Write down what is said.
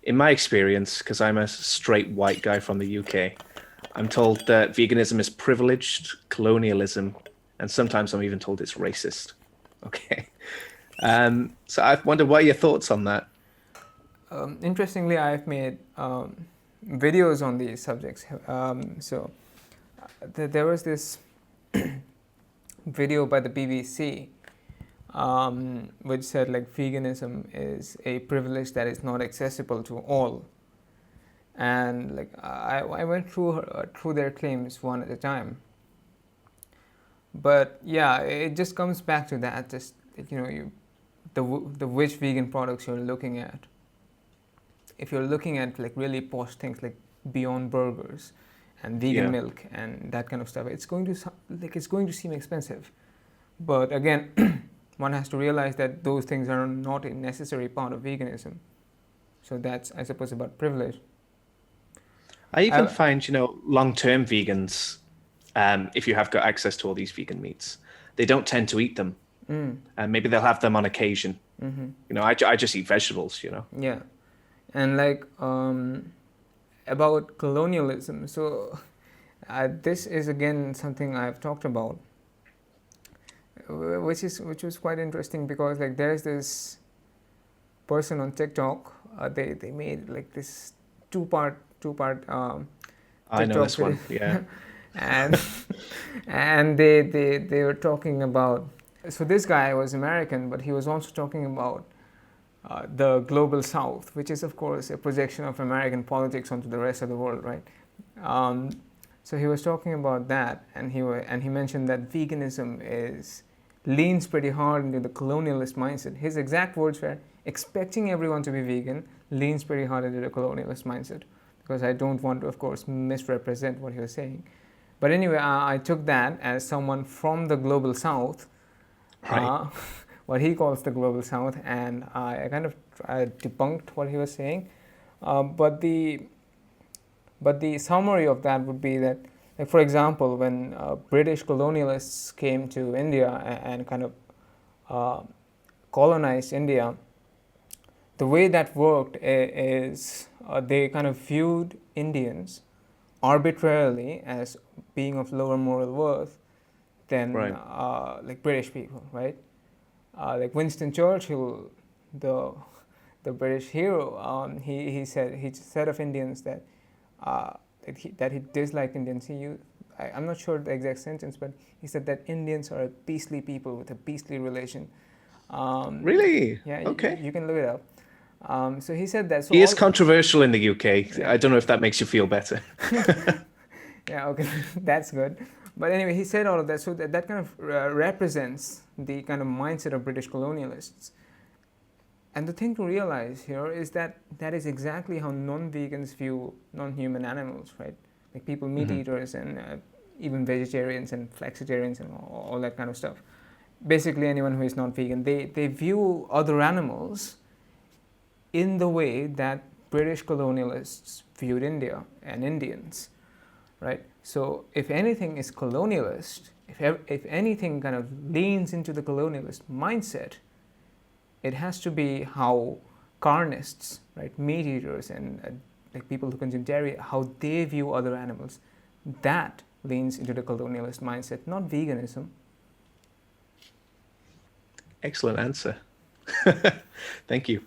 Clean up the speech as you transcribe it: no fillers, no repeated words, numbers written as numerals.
in my experience, because I'm a straight white guy from the UK, I'm told that veganism is privileged colonialism, and sometimes I'm even told it's racist. Okay. So I wonder what are your thoughts on that? Interestingly, I've made videos on these subjects. There was this video by the BBC which said like veganism is a privilege that is not accessible to all, and like I went through their claims one at a time. But yeah, it just comes back to that. Just the which vegan products you're looking at. If you're looking at like really posh things like Beyond Burgers and vegan Yeah. milk and that kind of stuff, it's going to it's going to seem expensive. But again, one has to realize that those things are not a necessary part of veganism. So that's, I suppose, about privilege. I even I, find, long-term vegans, if you have got access to all these vegan meats, they don't tend to eat them. And maybe they'll have them on occasion. I just eat vegetables. yeah, and like about colonialism. So this is again something I've talked about, which was quite interesting because like there's this person on TikTok. They made like this two part I know TikTok this video, one. Yeah. and and they were talking about. So this guy was American, but he was also talking about the global South, which is of course a projection of American politics onto the rest of the world, right? Um, so he was talking about that, and he mentioned that veganism is leans pretty hard into the colonialist mindset. His exact words were, "Expecting everyone to be vegan leans pretty hard into the colonialist mindset." Because I don't want to, of course, misrepresent what he was saying. But anyway, I took that as someone from the global South, Right. uh, what he calls the global South, and I kind of debunked what he was saying. But the summary of that would be that, like, for example, when British colonialists came to India and kind of uh, colonized India, the way that worked is they kind of viewed Indians arbitrarily as being of lower moral worth than Right. like British people, right? Like Winston Churchill, the the British hero, he said of Indians that he disliked Indians. I'm not sure the exact sentence, but he said that Indians are a beastly people with a beastly relation. Really? Yeah, Okay. you can look it up. So he said that. So He is all, controversial in the UK. yeah, I don't know if that makes you feel better. yeah, okay, that's good. But anyway, he said all of that. So that kind of represents the kind of mindset of British colonialists. And the thing to realize here is that that is exactly how non-vegans view non-human animals, right? Like people, meat Hmm. eaters, and even vegetarians and flexitarians and all that kind of stuff. Basically, anyone who is not vegan, they view other animals in the way that British colonialists viewed India and Indians, right? So if anything is colonialist, if anything kind of leans into the colonialist mindset, it has to be how carnists, right, meat eaters, and like people who consume dairy, how they view other animals. That leans into the colonialist mindset, not veganism. Excellent answer. Thank you.